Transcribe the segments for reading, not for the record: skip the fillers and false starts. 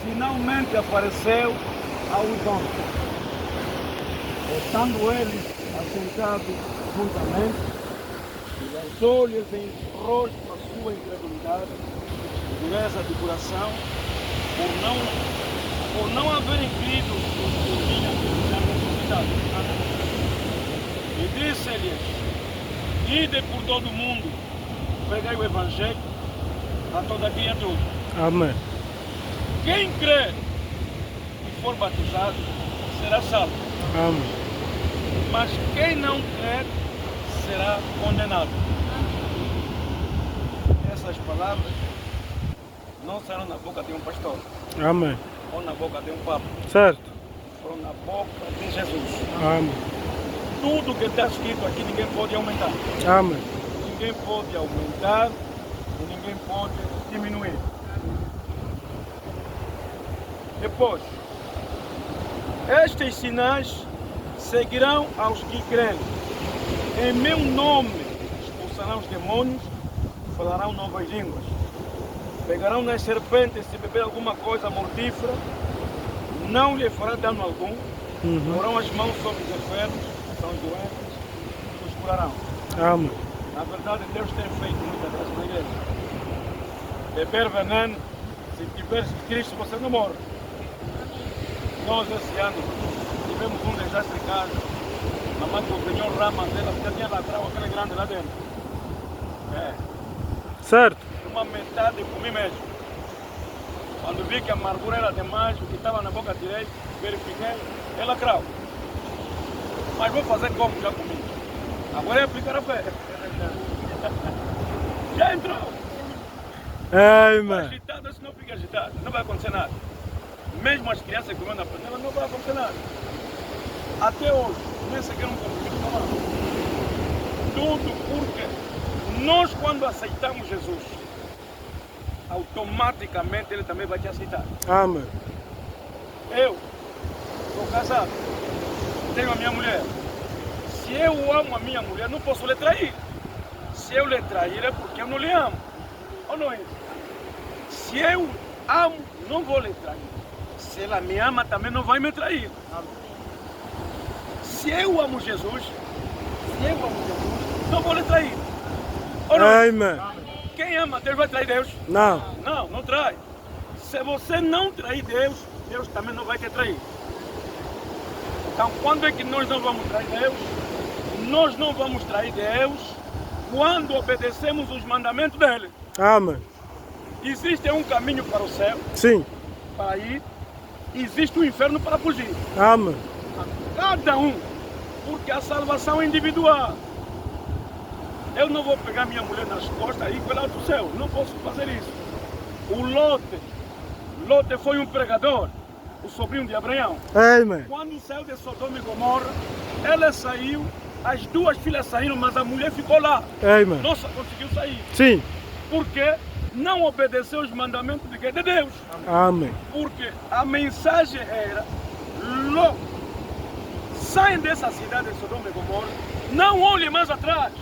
finalmente apareceu aos homens, estando eles assentados juntamente, e lançou-lhes em rosto a sua incredulidade, dureza de coração, por não haverem crido os que tinham ressuscitado. E disse-lhes: ide por todo o mundo, pregai o Evangelho a toda criatura. Amém. Quem crer e for batizado será salvo. Amém. Mas quem não crer será condenado. Essas palavras não saíram na boca de um pastor Amém. ou na boca de um papa. Certo. Foram na boca de Jesus. Amém. Tudo que está escrito aqui ninguém pode aumentar. Amém. Ninguém pode aumentar e ninguém pode diminuir. Depois, estes sinais seguirão aos que crerem. Em meu nome expulsarão os demônios, falarão novas línguas. Pegarão nas serpentes se beber alguma coisa mortífera, não lhe fará dano algum. Porão as mãos sobre os enfermos, são os doentes, e os curarão. Amém. Na verdade, Deus tem feito muita graça na igreja. Beber veneno, se tiveres Cristo, você não morre. Nós, esse ano, tivemos um desastre em casa. A mãe que ganhou ramas dela, porque tinha latrão, aquele grande lá dentro. Certo. Uma metade comi mesmo. Quando vi que a amargura era demais, o que estava na boca direita, verifiquei, é lacrau. Mas vou fazer como? Já comi. Agora é aplicar a fé. Já entrou. Amém. Agitada, se não fica agitada, não vai acontecer nada. Mesmo as crianças que vão na panela, não vai acontecer nada. Até hoje, nem sequer um compromisso tomado. Tudo porque nós, quando aceitamos Jesus, automaticamente Ele também vai te aceitar. Amém. Eu sou casado, tenho a minha mulher. Se eu amo a minha mulher, não posso lhe trair. Se eu lhe trair é porque eu não lhe amo. Ou não é? Se eu amo, não vou lhe trair. Se ela me ama, também não vai me trair. Se eu amo Jesus, não vou lhe trair. Ou não é? Amém. Quem ama Deus vai trair Deus? Não. Não, não trai. Se você não trair Deus, Deus também não vai te trair. Então, quando é que nós não vamos trair Deus? Nós não vamos trair Deus quando obedecemos os mandamentos dele. Amém. Existe um caminho para o céu, Sim. para ir. Existe o inferno para fugir. Amém. Cada um. Porque a salvação é individual. Eu não vou pegar minha mulher nas costas e ir pelo alto céu. Não posso fazer isso. O Lote foi um pregador, o sobrinho de Abraão. Amém. Quando saiu de Sodoma e Gomorra, ela saiu, as duas filhas saíram, mas a mulher ficou lá. Amém. Não conseguiu sair. Sim. Porque não obedeceu os mandamentos de quem? De Deus. Amém. Porque a mensagem era: logo, saem dessa cidade de Sodoma e Gomorra, não olhem mais atrás.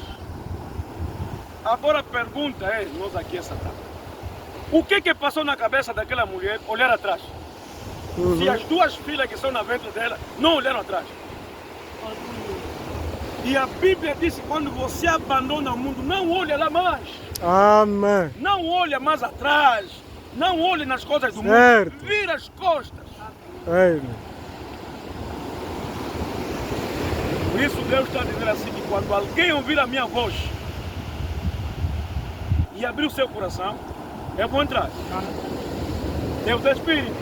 Agora a pergunta é, nós aqui essa tarde, o que passou na cabeça daquela mulher olhar atrás? Se as duas filhas que estão na ventre dela não olharam atrás. E a Bíblia diz que quando você abandona o mundo, não olha lá mais. Amém. Não olha mais atrás. Não olhe nas coisas do Certo. mundo. Vira as costas. Amém. Por isso Deus está dizendo assim, que quando alguém ouvir a minha voz e abrir o seu coração, eu vou entrar. Deus é Espírito.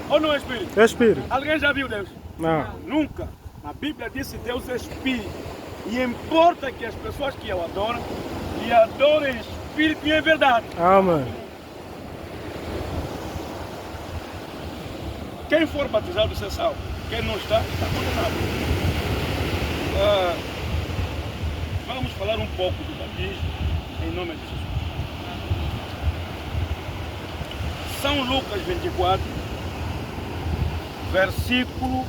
Ou não é Espírito? É Espírito. Alguém já viu Deus? Não. Nunca. A Bíblia diz que Deus é Espírito. E importa que as pessoas que o adoram, e adorem Espírito e em verdade. Amém. Quem for batizado será salvo. Quem não está, está condenado. Vamos falar um pouco do batismo em nome de Jesus. São Lucas 24, versículo,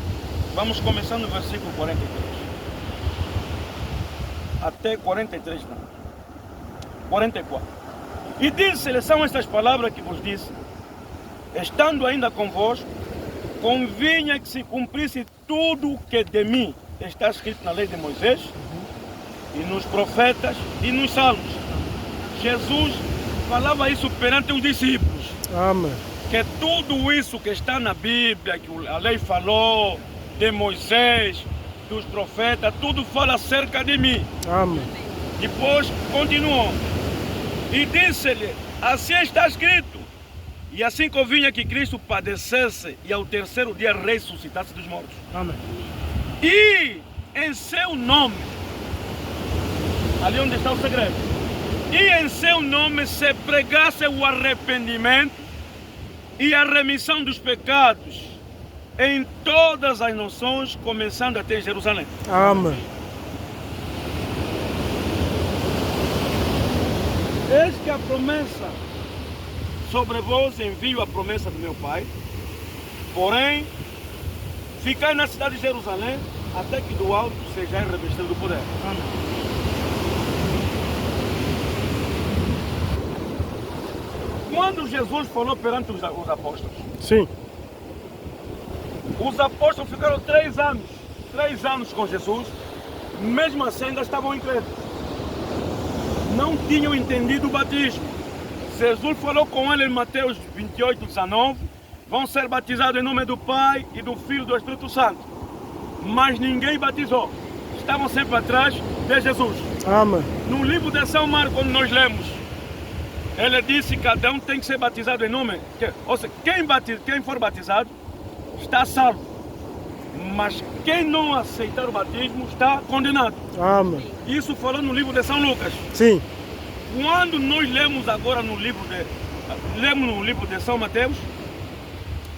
vamos começar no versículo 43. Até 43 não. 44. E disse-lhe, são estas palavras que vos disse: estando ainda convosco, convinha que se cumprisse tudo o que de mim está escrito na lei de Moisés, e nos profetas e nos salmos. Jesus falava isso perante os discípulos. Amém. Que tudo isso que está na Bíblia, que a lei falou, de Moisés, dos profetas, tudo fala acerca de mim. Amém. Depois continuou. E disse-lhe, assim está escrito. E assim convinha que Cristo padecesse e ao terceiro dia ressuscitasse dos mortos. Amém. E em seu nome, ali onde está o segredo, e em seu nome se pregasse o arrependimento e a remissão dos pecados em todas as nações, começando até em Jerusalém. Amém. Eis que a promessa sobre vós envio a promessa do meu Pai, porém, ficai na cidade de Jerusalém, até que do alto sejais revestido do poder. Amém. Quando Jesus falou perante os apóstolos, Sim. os apóstolos ficaram 3 anos com Jesus, mesmo assim ainda estavam incrédulos. Não tinham entendido o batismo. Jesus falou com ele em Mateus 28, 19, vão ser batizados em nome do Pai e do Filho e do Espírito Santo. Mas ninguém batizou. Estavam sempre atrás de Jesus. Amém. No livro de São Marcos, quando nós lemos, ele disse que cada um tem que ser batizado em nome. Ou seja, quem for batizado está salvo. Mas quem não aceitar o batismo está condenado. Amém. Isso falou no livro de São Lucas. Sim. Quando nós lemos agora no livro de São Mateus,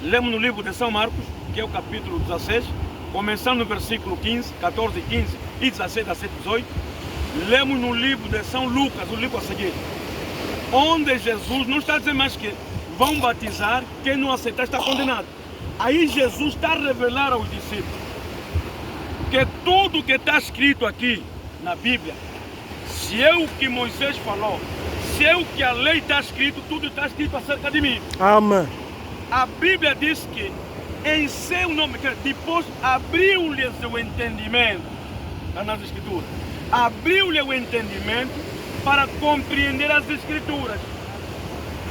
lemos no livro de São Marcos, que é o capítulo 16, começando no versículo 15, 14, 15 e 16, 17, 18, lemos no livro de São Lucas, o livro a seguir, onde Jesus não está dizendo mais que vão batizar, quem não aceitar está condenado. Aí Jesus está a revelar aos discípulos que tudo que está escrito aqui na Bíblia, se é o que Moisés falou, se é o que a lei está escrito, tudo está escrito acerca de mim. Amém. A Bíblia diz que em seu nome, depois abriu-lhes o entendimento, está nas Escrituras, abriu-lhe o entendimento para compreender as Escrituras.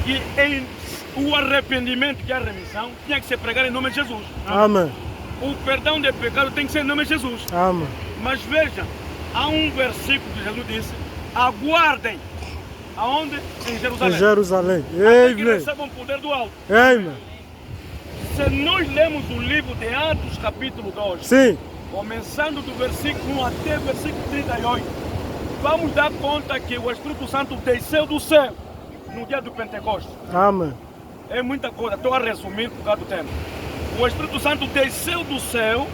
E em o arrependimento, que é a remissão, tinha que ser pregado em nome de Jesus. Amém. O perdão de pecado tem que ser em nome de Jesus. Amém. Mas veja, há um versículo que Jesus disse, aguardem, aonde? Em Jerusalém. Em Jerusalém. Até que Amém. recebam o poder do alto. Amém. Se nós lemos o livro de Atos, capítulo 2, Sim. começando do versículo 1 até o versículo 38, vamos dar conta que o Espírito Santo desceu do céu no dia do Pentecostes. Amém. É muita coisa, estou a resumir por causa do tempo. O Espírito Santo desceu do céu,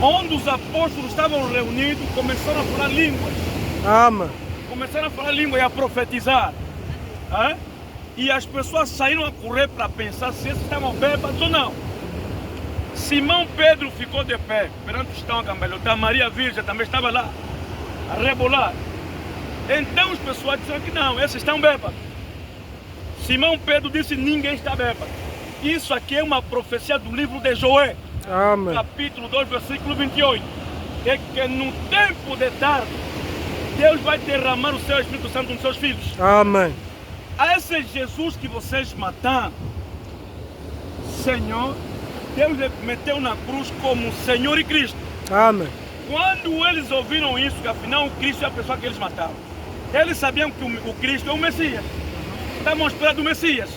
onde os apóstolos estavam reunidos, começaram a falar línguas. Amém. Começaram a falar língua e a profetizar. Hã? E as pessoas saíram a correr para pensar se eles estavam bêbados ou não. Simão Pedro ficou de pé, perante os que estavam a cambalhotar. Maria Virgem também estava lá, a rebolar. Então as pessoas disseram que não, esses estão bêbados. Simão Pedro disse, ninguém está bêbado. Isso aqui é uma profecia do livro de Joel, Amém. capítulo 2, versículo 28. É que no tempo de tarde, Deus vai derramar o seu Espírito Santo nos seus filhos. Amém. A esse Jesus que vocês mataram, Senhor, Deus lhe meteu na cruz como Senhor e Cristo. Amém. Quando eles ouviram isso, que afinal o Cristo é a pessoa que eles mataram, eles sabiam que o Cristo é o Messias. Estavam esperando o Messias.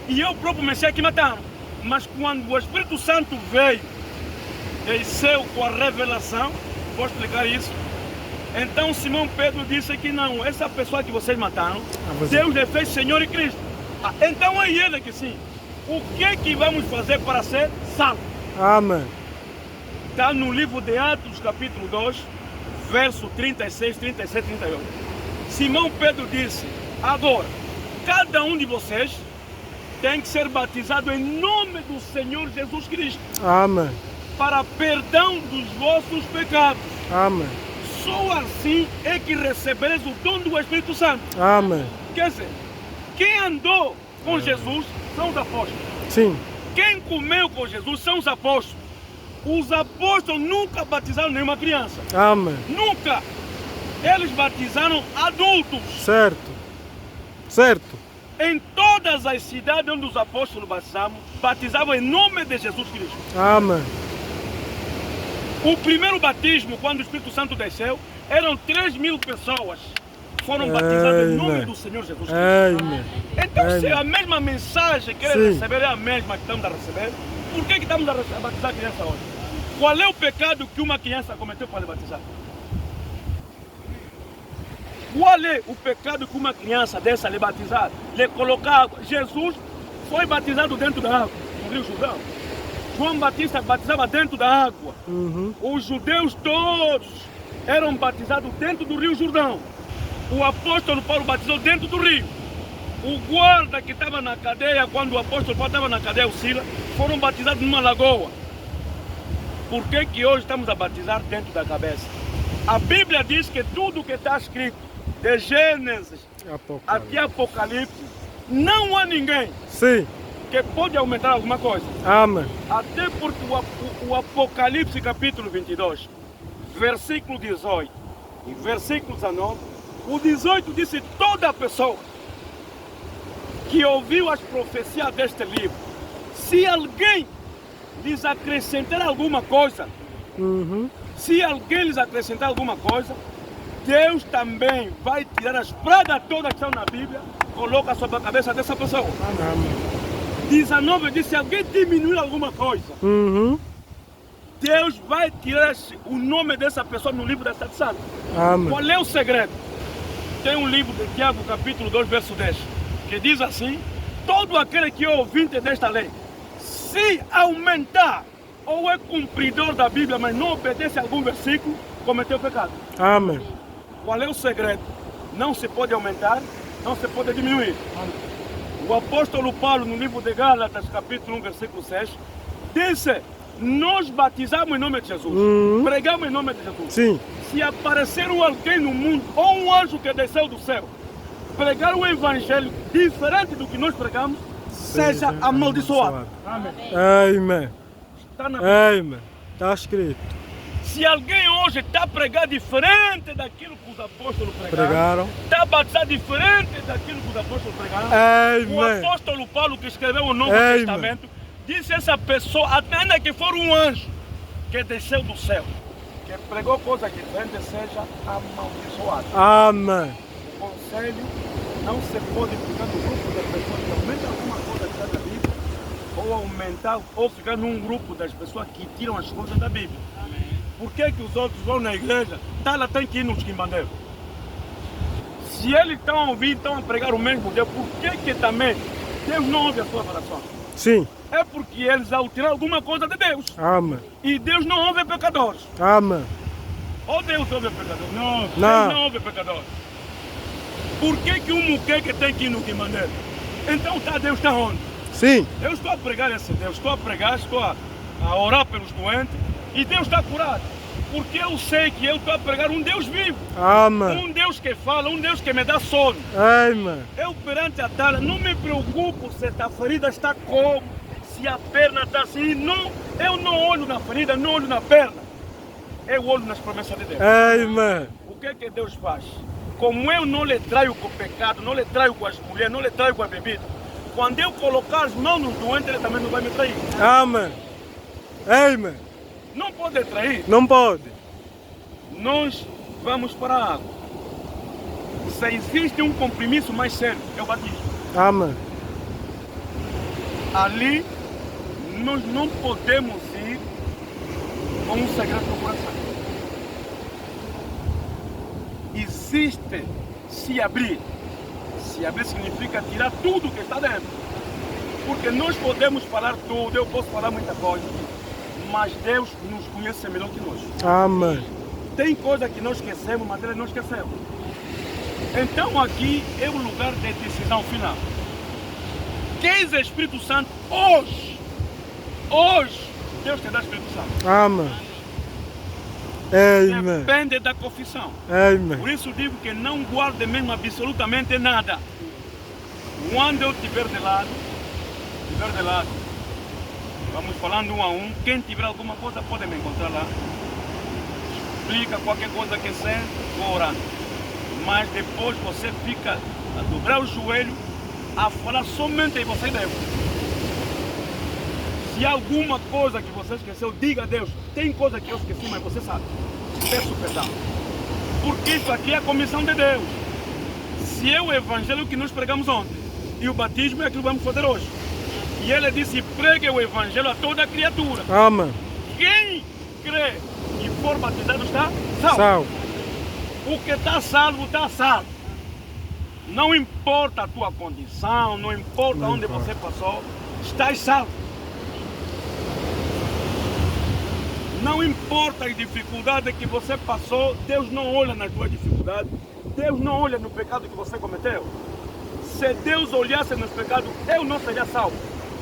E é o próprio Messias que mataram. Mas quando o Espírito Santo veio, desceu com a revelação, vou explicar isso. Então Simão Pedro disse que não, essa pessoa que vocês mataram, Deus lhe fez Senhor e Cristo. Então é ele que sim. O que vamos fazer para ser salvo? Amém. Está no livro de Atos, capítulo 2, verso 36, 37, 38. Simão Pedro disse, agora, cada um de vocês tem que ser batizado em nome do Senhor Jesus Cristo, Amém. para perdão dos vossos pecados. Amém. Só assim é que recebereis o dom do Espírito Santo. Amém. Quer dizer, quem andou com Jesus são os apóstolos. Sim. Quem comeu com Jesus são os apóstolos. Os apóstolos nunca batizaram nenhuma criança. Amém. Nunca. Eles batizaram adultos. Certo. Certo. Em todas as cidades onde os apóstolos batizavam em nome de Jesus Cristo. Amém. O primeiro batismo, quando o Espírito Santo desceu, eram 3.000 pessoas. Foram batizadas em nome do Senhor Jesus Cristo. Amém. Então, se a mesma mensagem que eles Sim. receberam é a mesma que estamos a receber, por que estamos a batizar a criança hoje? Qual é o pecado que uma criança cometeu para lhe batizar? Qual é o pecado que uma criança dessa lhe batizar? Lhe colocar água? Jesus foi batizado dentro da água, no Rio Jordão. João Batista batizava dentro da água. Os judeus todos eram batizados dentro do Rio Jordão. O apóstolo Paulo batizou dentro do rio. O guarda que estava na cadeia, quando o apóstolo Paulo estava na cadeia, o Silas, foram batizados numa lagoa. Por que que hoje estamos a batizar dentro da cabeça? A Bíblia diz que tudo que está escrito, de Gênesis até Apocalipse, não há ninguém Sim. que pode aumentar alguma coisa. Amém. Até porque o Apocalipse capítulo 22, versículo 18 e versículo 19, o 18 disse: toda pessoa que ouviu as profecias deste livro, se alguém lhes acrescentar alguma coisa, se alguém lhes acrescentar alguma coisa, Deus também vai tirar as pragas todas que estão na Bíblia, coloca sobre a cabeça dessa pessoa. Amém. 19 diz: se alguém diminuir alguma coisa, Deus vai tirar o nome dessa pessoa no livro da Estação. Amém. Qual é o segredo? Tem um livro de Tiago, capítulo 2, verso 10, que diz assim: todo aquele que é ouvinte desta lei, se aumentar ou é cumpridor da Bíblia, mas não obedece a algum versículo, cometeu pecado. Amém. Qual é o segredo? Não se pode aumentar, não se pode diminuir. O apóstolo Paulo, no livro de Gálatas, capítulo 1, versículo 6, disse: nós batizamos em nome de Jesus, pregamos em nome de Jesus. Sim. Se aparecer alguém no mundo, ou um anjo que desceu do céu, pregar o evangelho diferente do que nós pregamos, seja amaldiçoado. Amém. Amém. Está na Bíblia. Amém. Está escrito. Se alguém hoje está a pregar diferente daquilo que os apóstolos Pregaram. está a batizar diferente daquilo que os apóstolos pregaram, o Amém. apóstolo Paulo, que escreveu o Novo Amém. Testamento, disse: essa pessoa, ainda que for um anjo que desceu do céu, que pregou coisa diferente, seja amaldiçoado. Amém. O conselho: não se pode ficar no grupo das pessoas que aumentam alguma coisa que está na Bíblia, ou aumentar, ou ficar num grupo das pessoas que tiram as coisas da Bíblia. Por que que os outros vão na igreja? Ela tem que ir nos quimbandeiros. Se eles estão a ouvir, estão a pregar o mesmo Deus, por que que também Deus não ouve a sua oração? Sim. É porque eles vão tirar alguma coisa de Deus. Amém. E Deus não ouve pecadores. Amém. Ou Deus ouve pecadores? Não, Não. Deus não ouve pecadores. Por que que um muqueque tem que ir no quimandeiro? Então Deus está onde? Sim. Eu estou a pregar esse Deus, estou a pregar, estou a orar pelos doentes, e Deus está curado. Porque eu sei que eu estou a pregar um Deus vivo. Amém. Um Deus que fala, um Deus que me dá sono. Amém. Eu perante a tala não me preocupo se a ferida está como, se a perna está assim. Não, eu não olho na ferida, não olho na perna. Eu olho nas promessas de Deus. Amém. O que é que Deus faz? Como eu não lhe traio com o pecado, não lhe traio com as mulheres, não lhe traio com a bebida, quando eu colocar as mãos nos doentes, ele também não vai me trair. Amém. Amém. Não pode trair. Não pode. Nós vamos para a água. Se existe um compromisso mais sério, é o batismo. Amém. Ali, nós não podemos ir com um segredo no coração. Existe se abrir. Se abrir significa tirar tudo que está dentro. Porque nós podemos falar tudo, eu posso falar muita coisa, mas Deus nos conhece melhor que nós. Amém. Tem coisa que nós esquecemos, mas Ele não esqueceu. Então aqui é o lugar de decisão final. Queres Espírito Santo hoje? Hoje, Deus te dá Espírito Santo. Amém. Amém. Depende da confissão. Amém. Por isso digo que não guarde mesmo absolutamente nada. Quando eu estiver de lado, estiver de lado, vamos falando um a um. Quem tiver alguma coisa pode me encontrar lá. Explica qualquer coisa que seja, vou orando. Mas depois você fica a dobrar o joelho, a falar somente em você e Deus. Se há alguma coisa que você esqueceu, diga a Deus. Tem coisa que eu esqueci, mas você sabe. Peço perdão. Porque isso aqui é a comissão de Deus. Se é o evangelho que nós pregamos ontem, e o batismo é aquilo que vamos fazer hoje. E ele disse, pregue o evangelho a toda criatura. Amém. Quem crê e for batizado está salvo. Salvo. O que está salvo, está salvo. Não importa a tua condição, não importa onde você passou, estás salvo. Não importa as dificuldades que você passou, Deus não olha nas tuas dificuldades, Deus não olha no pecado que você cometeu. Se Deus olhasse nos pecados, eu não seria salvo,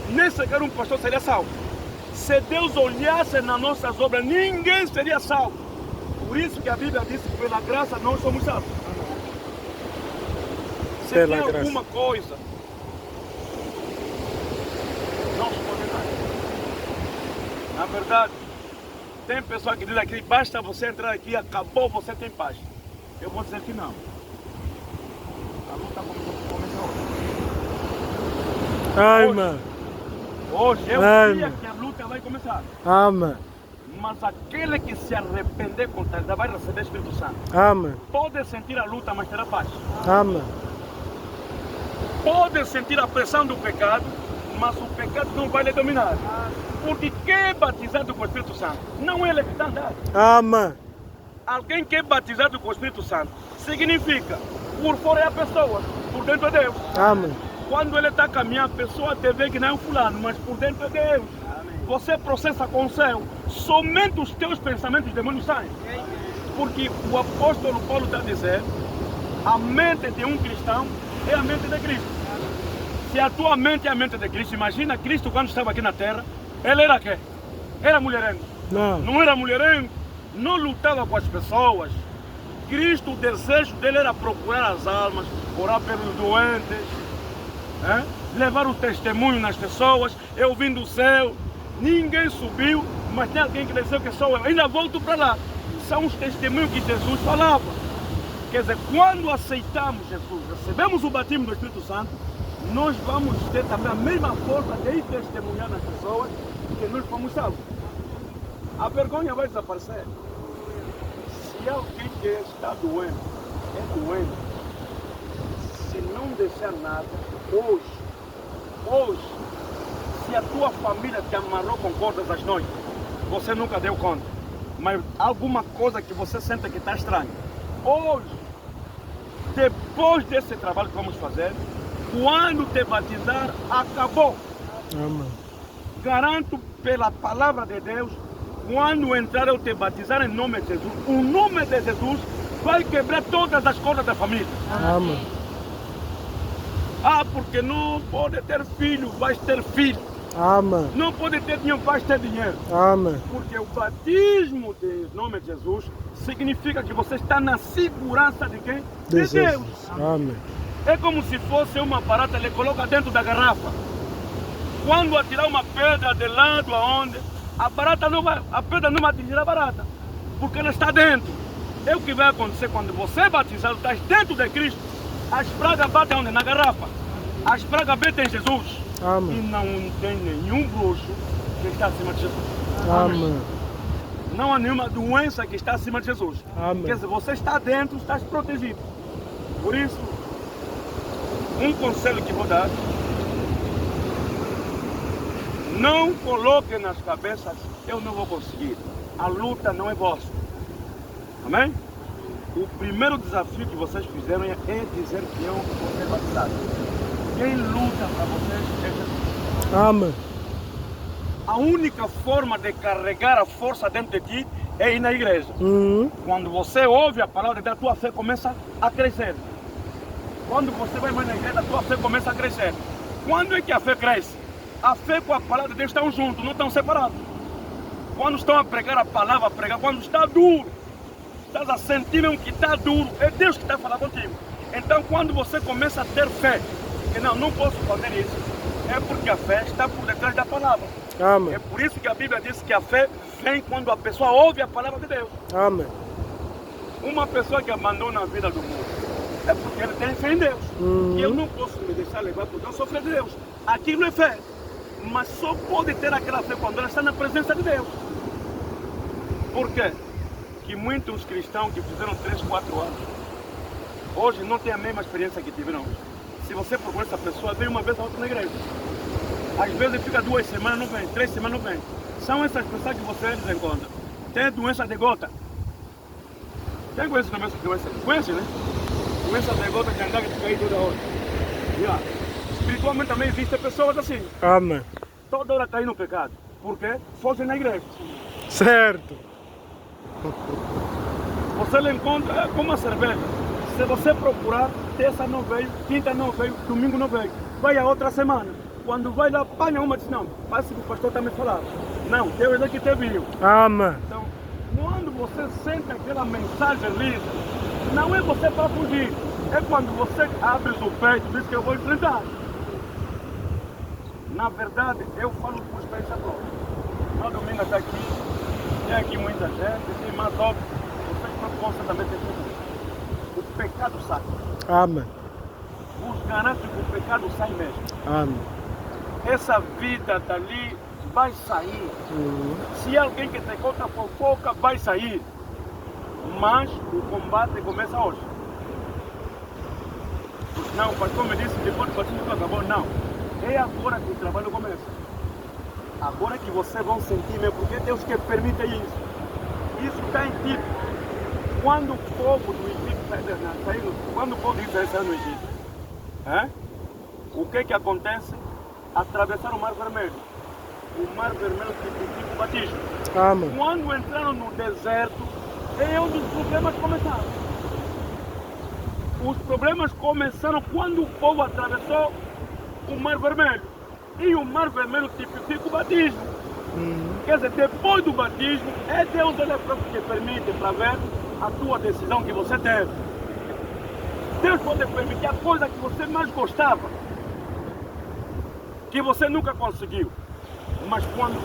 nem sequer um pastor seria salvo. Se Deus olhasse nas nossas obras, ninguém seria salvo. Por isso que a Bíblia diz que pela graça nós somos salvos. Se Pela tem graça. alguma coisa, não se pode dar. Na verdade, tem pessoa que diz aqui, basta você entrar aqui, acabou, você tem paz. Eu vou dizer que não. A luta começou hoje. Amém. Hoje é o Amém. dia que a luta vai começar. Amém. Mas aquele que se arrepender contra ele vai receber o Espírito Santo. Amém. Pode sentir a luta, mas terá paz. Amém. Pode sentir a pressão do pecado, mas o pecado não vai lhe dominar. Porque quem é batizado com o Espírito Santo não é ele que está andando. Amém. Alguém que é batizado com o Espírito Santo significa, por fora é a pessoa, por dentro é Deus. Amém. Quando ele está caminhando, a pessoa te vê que não é um fulano, mas por dentro é Deus. Você processa com o céu, somente os teus pensamentos demônios saem. Porque o apóstolo Paulo está dizendo, a mente de um cristão é a mente de Cristo. Se a tua mente é a mente de Cristo, imagina Cristo quando estava aqui na terra, ele era quê? Era mulherengo. Não. Não era mulherengo, não lutava com as pessoas. Cristo, o desejo dele era procurar as almas, orar pelos doentes, levar o testemunho nas pessoas. Eu vim do céu, ninguém subiu, mas tem alguém que desceu que sou eu. Ainda volto para lá. São os testemunhos que Jesus falava. Quer dizer, quando aceitamos Jesus, recebemos o batismo do Espírito Santo, nós vamos ter também a mesma força de ir testemunhar nas pessoas que nós fomos salvos. A vergonha vai desaparecer. Se alguém que está doente, é doente, se não deixar nada, hoje, se a tua família te amarrou com cordas às noites, você nunca deu conta, mas alguma coisa que você sente que está estranho, hoje, depois desse trabalho que vamos fazer, quando te batizar, acabou. Amém. Garanto pela palavra de Deus, quando entrar eu te batizar em nome de Jesus, o nome de Jesus vai quebrar todas as cordas da família. Amém. Ah, porque não pode ter filho, vais ter filho. Amém. Não pode ter dinheiro, vais ter dinheiro. Amém. Porque o batismo em nome de Jesus significa que você está na segurança de quem? De Deus. Jesus. Amém. É como se fosse uma barata, ele coloca dentro da garrafa. Quando atirar uma pedra de lado aonde, a pedra não vai atingir a barata, porque ela está dentro. É o que vai acontecer quando você é batizado, está dentro de Cristo. As pragas batem onde? Na garrafa. As pragas batem em Jesus. Amém. E não tem nenhum bruxo que está acima de Jesus. Amém. Não há nenhuma doença que está acima de Jesus. Amém. Quer dizer, você está dentro, está protegido. Por isso, um conselho que vou dar: não coloque nas cabeças, eu não vou conseguir. A luta não é vossa. Amém? O primeiro desafio que vocês fizeram é dizer que eu vou ser batizado. Quem luta para vocês é Jesus. Amém. A única forma de carregar a força dentro de ti é ir na igreja. Quando você ouve a palavra de Deus, a tua fé começa a crescer. Quando você vai mais na igreja, a tua fé começa a crescer. Quando é que a fé cresce? A fé com a palavra de Deus estão juntos, não estão separados. Quando estão a pregar a palavra, a pregar, quando está duro, estás a sentir mesmo que está duro, é Deus que está falando contigo. Então quando você começa a ter fé, que não posso fazer isso, é porque a fé está por detrás da palavra. Amém. É por isso que a Bíblia diz que a fé vem quando a pessoa ouve a palavra de Deus. Amém. Uma pessoa que abandona a vida do mundo é porque ele tem fé em Deus. E eu não posso me deixar levar porque eu sou fé de Deus. Aquilo é fé. Mas só pode ter aquela fé quando ela está na presença de Deus. Por quê? Que muitos cristãos que fizeram 3, 4 anos, hoje não têm a mesma experiência que tiveram hoje. Se você procura essa pessoa, vem uma vez a outra na igreja. Às vezes fica 2 semanas, não vem, 3 semanas, não vem. São essas pessoas que você desencontra. Tem doença de gota. Quem conhece também essa doença? Conhece, né? Doença de gota que anda que cai toda hora. Yeah. Espiritualmente também existem pessoas assim. Amém. Toda hora cai no pecado. Por quê? Fogem na igreja. Certo. Você lhe encontra como a cerveja. Se você procurar, terça não veio, quinta não veio, domingo não veio. Vai a outra semana. Quando vai lá, apanha uma e diz, não, parece que o pastor está me falando. Não, Deus é que te viu. Amém. Então, quando você sente aquela mensagem lisa, não é você para fugir. É quando você abre o peito e diz que eu vou enfrentar. Na verdade, eu falo por experiência própria. Na domingo está aqui, tem aqui muita gente, tem mais óbvio. Vocês não possam também ter tudo. O pecado sai. Amém. Os garanto que o pecado sai mesmo. Amém. Essa vida dali vai sair. Se alguém que te conta fofoca, vai sair. Mas o combate começa hoje. Não, o pastor me disse que depois do batismo acabou. Não. É agora que o trabalho começa. Agora que vocês vão sentir mesmo, porque Deus que permite isso. Isso está em ti. Quando o povo do Egito saiu, quando o povo de Israel saiu no Egito, o que acontece? Atravessaram o Mar Vermelho. O Mar Vermelho significa o batismo. Amém. Quando entraram no deserto, é onde os problemas começaram. Os problemas começaram quando o povo atravessou o Mar Vermelho. E o Mar Vermelho tipifica o batismo. Quer dizer, depois do batismo, é Deus ele próprio que permite para ver a tua decisão que você teve. Deus pode permitir a coisa que você mais gostava, que você nunca conseguiu. Mas quando